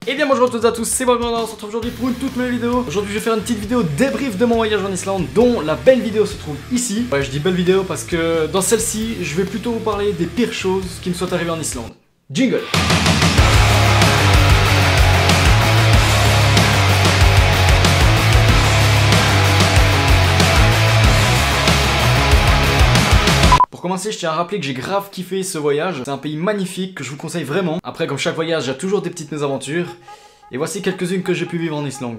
Et bien bonjour à toutes et à tous, c'est Morgan, on se retrouve aujourd'hui pour une toute nouvelle vidéo. Aujourd'hui je vais faire une petite vidéo débrief de mon voyage en Islande, dont la belle vidéo se trouve ici. Ouais, je dis belle vidéo parce que dans celle-ci, je vais plutôt vous parler des pires choses qui me sont arrivées en Islande. Jingle. Pour commencer, je tiens à rappeler que j'ai grave kiffé ce voyage. C'est un pays magnifique que je vous conseille vraiment. Après, comme chaque voyage, il y a toujours des petites mésaventures. Et voici quelques-unes que j'ai pu vivre en Islande.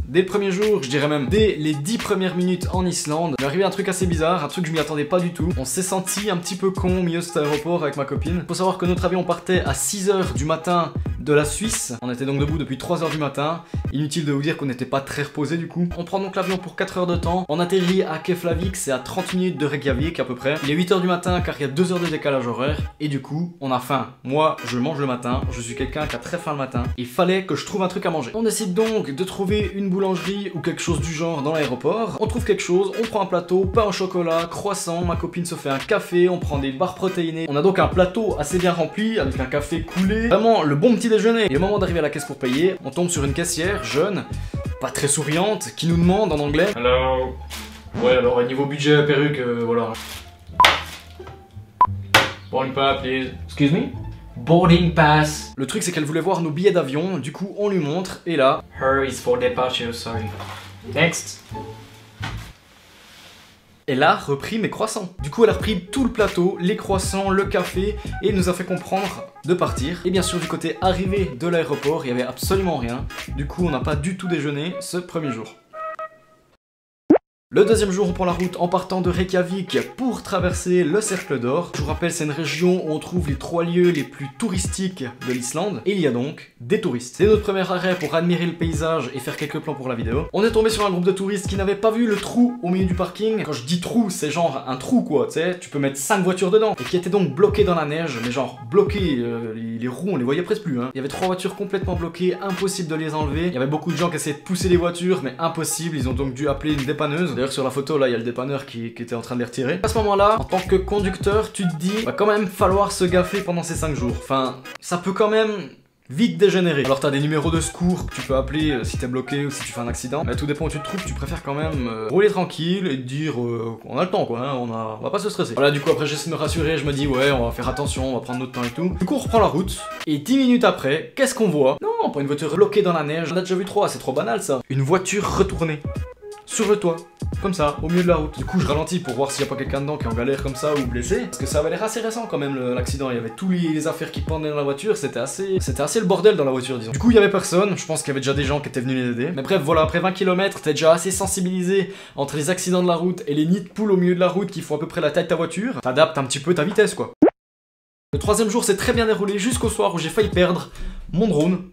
Dès le premier jour, je dirais même dès les 10 premières minutes en Islande, il m'est arrivé un truc assez bizarre, un truc que je m'y attendais pas du tout. On s'est senti un petit peu con au milieu de cet aéroport avec ma copine. Faut savoir que notre avion partait à 6 h du matin de la Suisse. On était donc debout depuis 3 h du matin. Inutile de vous dire qu'on n'était pas très reposé du coup. On prend donc l'avion pour 4 heures de temps. On atterrit à Keflavik, c'est à 30 minutes de Reykjavik à peu près. Il est 8 h du matin car il y a 2 heures de décalage horaire. Et du coup, on a faim. Moi, je mange le matin. Je suis quelqu'un qui a très faim le matin. Il fallait que je trouve un truc à manger. On décide donc de trouver une boulangerie ou quelque chose du genre dans l'aéroport. On trouve quelque chose, on prend un plateau, pain au chocolat, croissant, ma copine se fait un café, on prend des barres protéinées. On a donc un plateau assez bien rempli avec un café coulé. Vraiment le bon petit déjeuner. Et au moment d'arriver à la caisse pour payer, on tombe sur une caissière jeune, pas très souriante, qui nous demande en anglais. Hello. Ouais, alors niveau budget, perruque, voilà. Boarding pass, please. Excuse me? Boarding pass. Le truc c'est qu'elle voulait voir nos billets d'avion, du coup on lui montre, et là... Her is for departure, sorry. Next. Elle a repris mes croissants. Du coup elle a repris tout le plateau, les croissants, le café, et nous a fait comprendre de partir. Et bien sûr du côté arrivé de l'aéroport, il n'y avait absolument rien. Du coup on n'a pas du tout déjeuné ce premier jour. Le deuxième jour, on prend la route en partant de Reykjavik pour traverser le Cercle d'Or. Je vous rappelle, c'est une région où on trouve les 3 lieux les plus touristiques de l'Islande. Et il y a donc des touristes. C'est notre premier arrêt pour admirer le paysage et faire quelques plans pour la vidéo. On est tombé sur un groupe de touristes qui n'avaient pas vu le trou au milieu du parking. Quand je dis trou, c'est genre un trou quoi, tu sais, tu peux mettre 5 voitures dedans. Et qui étaient donc bloqués dans la neige, mais genre bloqués, les roues on les voyait presque plus. Hein. Il y avait 3 voitures complètement bloquées, impossible de les enlever. Il y avait beaucoup de gens qui essayaient de pousser les voitures, mais impossible, ils ont donc dû appeler une dépanneuse. D'ailleurs sur la photo là il y a le dépanneur qui était en train de les retirer. À ce moment là, en tant que conducteur, tu te dis va quand même falloir se gaffer pendant ces 5 jours. Enfin, ça peut quand même vite dégénérer. Alors t'as des numéros de secours que tu peux appeler si t'es bloqué ou si tu fais un accident. Mais tout dépend où tu te trouves, tu préfères quand même rouler tranquille et te dire on a le temps quoi, hein, on va pas se stresser. Voilà, du coup après j'essaie de me rassurer, je me dis ouais on va faire attention, on va prendre notre temps et tout. Du coup on reprend la route et 10 minutes après, qu'est-ce qu'on voit? Non, pas une voiture bloquée dans la neige, on a déjà vu 3, c'est trop banal ça. Une voiture retournée sur le toit, comme ça, au milieu de la route. Du coup, je ralentis pour voir s'il n'y a pas quelqu'un dedans qui est en galère comme ça ou blessé. Parce que ça avait l'air assez récent quand même l'accident. Il y avait tous les affaires qui pendaient dans la voiture. C'était assez le bordel dans la voiture, disons. Du coup, il y avait personne. Je pense qu'il y avait déjà des gens qui étaient venus les aider. Mais bref, voilà, après 20 km, t'es déjà assez sensibilisé entre les accidents de la route et les nids de poules au milieu de la route qui font à peu près la taille de ta voiture. T'adaptes un petit peu ta vitesse, quoi. Le troisième jour s'est très bien déroulé jusqu'au soir où j'ai failli perdre mon drone.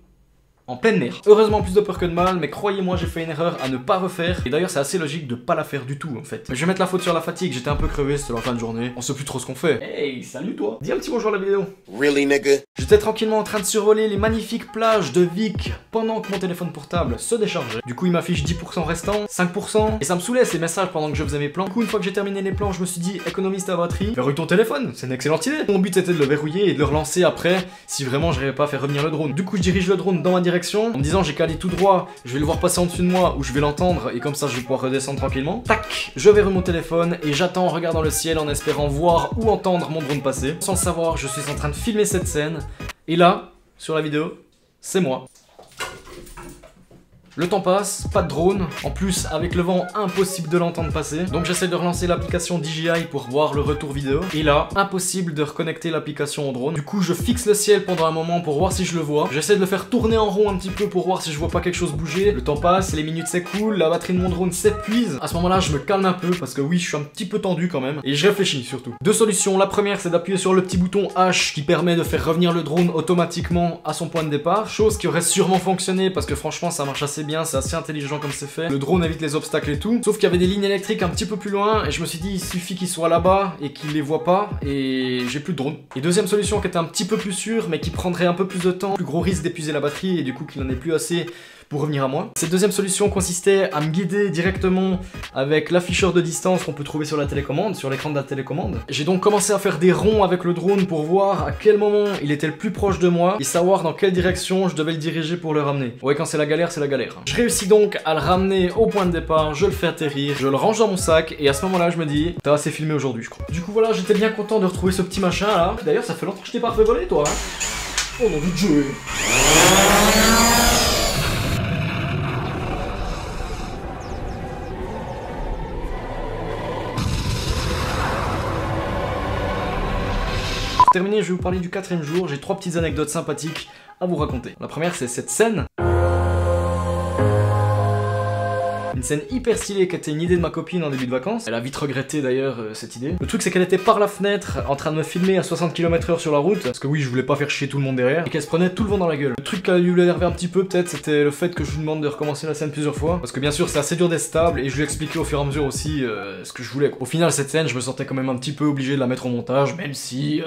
En pleine mer. Heureusement plus de peur que de mal, mais croyez-moi j'ai fait une erreur à ne pas refaire. Et d'ailleurs c'est assez logique de pas la faire du tout en fait. Mais je vais mettre la faute sur la fatigue, j'étais un peu crevé, c'était la fin de journée. On sait plus trop ce qu'on fait. Hey, salut toi. Dis un petit bonjour à la vidéo. Really nigga? J'étais tranquillement en train de survoler les magnifiques plages de Vik pendant que mon téléphone portable se déchargeait. Du coup il m'affiche 10% restant, 5%. Et ça me saoulait ces messages pendant que je faisais mes plans. Du coup une fois que j'ai terminé les plans, je me suis dit économise ta batterie, verrouille ton téléphone, c'est une excellente idée. Mon but c'était de le verrouiller et de le relancer après si vraiment j'arrivais pas à faire revenir le drone. Du coup je dirige le drone dans ma direction en me disant j'ai qu'à aller tout droit, je vais le voir passer en dessus de moi ou je vais l'entendre et comme ça je vais pouvoir redescendre tranquillement. Tac, je verrouille mon téléphone et j'attends en regardant le ciel en espérant voir ou entendre mon drone passer. Sans le savoir, je suis en train de filmer cette scène et là, sur la vidéo, c'est moi. Le temps passe, pas de drone, en plus avec le vent impossible de l'entendre passer, donc j'essaie de relancer l'application DJI pour voir le retour vidéo, et là, impossible de reconnecter l'application au drone. Du coup je fixe le ciel pendant un moment pour voir si je le vois, j'essaie de le faire tourner en rond un petit peu pour voir si je vois pas quelque chose bouger, le temps passe, les minutes s'écoulent, la batterie de mon drone s'épuise, à ce moment là je me calme un peu parce que oui je suis un petit peu tendu quand même, et je réfléchis surtout. Deux solutions, la première c'est d'appuyer sur le petit bouton H qui permet de faire revenir le drone automatiquement à son point de départ, chose qui aurait sûrement fonctionné parce que franchement ça marche assez bien, c'est assez intelligent comme c'est fait. Le drone évite les obstacles et tout. Sauf qu'il y avait des lignes électriques un petit peu plus loin et je me suis dit il suffit qu'il soit là-bas et qu'il les voit pas et j'ai plus de drone. Et deuxième solution qui était un petit peu plus sûre mais qui prendrait un peu plus de temps, plus gros risque d'épuiser la batterie et du coup qu'il n'en ait plus assez pour revenir à moi. Cette deuxième solution consistait à me guider directement avec l'afficheur de distance qu'on peut trouver sur la télécommande, sur l'écran de la télécommande. J'ai donc commencé à faire des ronds avec le drone pour voir à quel moment il était le plus proche de moi et savoir dans quelle direction je devais le diriger pour le ramener. Ouais, quand c'est la galère, c'est la galère. Je réussis donc à le ramener au point de départ, je le fais atterrir, je le range dans mon sac et à ce moment-là, je me dis, t'as assez filmé aujourd'hui, je crois. Du coup, voilà, j'étais bien content de retrouver ce petit machin là. D'ailleurs, ça fait longtemps que je t'ai pas fait voler, toi, hein. Oh non, de Dieu. Pour terminer, je vais vous parler du 4e jour. J'ai 3 petites anecdotes sympathiques à vous raconter. La première, c'est cette scène. Une scène hyper stylée qui était une idée de ma copine en début de vacances. Elle a vite regretté d'ailleurs cette idée. Le truc c'est qu'elle était par la fenêtre en train de me filmer à 60 km/h sur la route. Parce que oui, je voulais pas faire chier tout le monde derrière. Et qu'elle se prenait tout le vent dans la gueule. Le truc qui a dû l'énerver un petit peu peut-être, c'était le fait que je lui demande de recommencer la scène plusieurs fois. Parce que bien sûr c'est assez dur d'être stable et je lui ai expliqué au fur et à mesure aussi ce que je voulais. Au final cette scène, je me sentais quand même un petit peu obligé de la mettre au montage. Même si...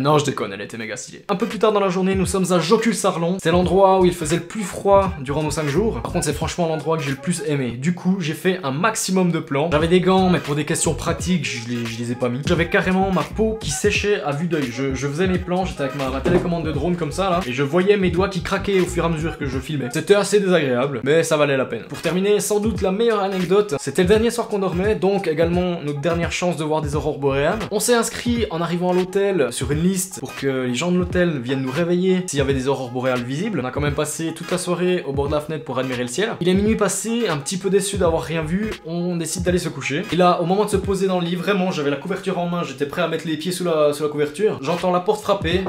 non, je déconne, elle était méga stylée. Un peu plus tard dans la journée, nous sommes à Jocul-Sarlon. C'est l'endroit où il faisait le plus froid durant nos 5 jours. Par contre, c'est franchement l'endroit que j'ai le plus aimé. Du coup, j'ai fait un maximum de plans. J'avais des gants, mais pour des questions pratiques, je les ai pas mis. J'avais carrément ma peau qui séchait à vue d'œil. Je faisais mes plans, j'étais avec ma télécommande de drone comme ça, là. Et je voyais mes doigts qui craquaient au fur et à mesure que je filmais. C'était assez désagréable, mais ça valait la peine. Pour terminer, sans doute la meilleure anecdote, c'était le dernier soir qu'on dormait, donc également notre dernière chance de voir des aurores boréales. On s'est inscrit en arrivant à l'hôtel sur une liste pour que les gens de l'hôtel viennent nous réveiller s'il y avait des aurores boréales visibles. On a quand même passé toute la soirée au bord de la fenêtre pour admirer le ciel. Il est minuit passé, un petit peu déçu d'avoir rien vu, on décide d'aller se coucher. Et là, au moment de se poser dans le lit, vraiment, j'avais la couverture en main, j'étais prêt à mettre les pieds sous la couverture. J'entends la porte frapper.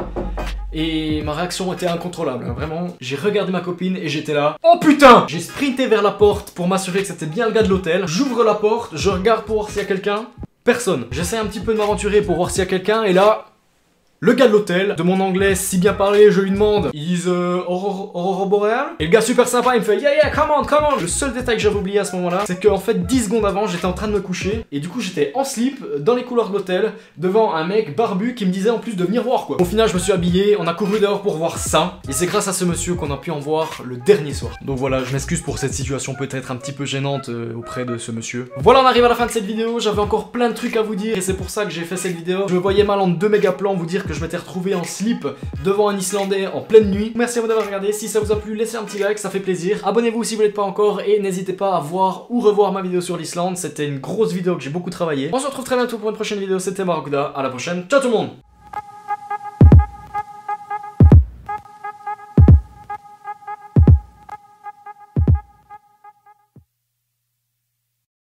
Et ma réaction était incontrôlable, hein, vraiment. J'ai regardé ma copine et j'étais là. Oh putain! J'ai sprinté vers la porte pour m'assurer que c'était bien le gars de l'hôtel. J'ouvre la porte, je regarde pour voir s'il y a quelqu'un. Personne. J'essaie un petit peu de m'aventurer pour voir s'il y a quelqu'un et là... Le gars de l'hôtel, de mon anglais si bien parlé, je lui demande Is Aurora Boreal? Et le gars super sympa, il me fait Yeah, come on. Le seul détail que j'avais oublié à ce moment-là, c'est qu'en fait 10 secondes avant, j'étais en train de me coucher. Et du coup, j'étais en slip, dans les couloirs de l'hôtel, devant un mec barbu qui me disait en plus de venir voir quoi. Au final, je me suis habillé, on a couru dehors pour voir ça. Et c'est grâce à ce monsieur qu'on a pu en voir le dernier soir. Donc voilà, je m'excuse pour cette situation peut-être un petit peu gênante auprès de ce monsieur. Voilà, on arrive à la fin de cette vidéo. J'avais encore plein de trucs à vous dire et c'est pour ça que j'ai fait cette vidéo. Je me voyais mal en 2 méga plans vous dire que je m'étais retrouvé en slip devant un Islandais en pleine nuit. Merci à vous d'avoir regardé, si ça vous a plu, laissez un petit like, ça fait plaisir. Abonnez-vous si vous l'êtes pas encore et n'hésitez pas à voir ou revoir ma vidéo sur l'Islande, c'était une grosse vidéo que j'ai beaucoup travaillé. On se retrouve très bientôt pour une prochaine vidéo, c'était Marokuda, à la prochaine, ciao tout le monde.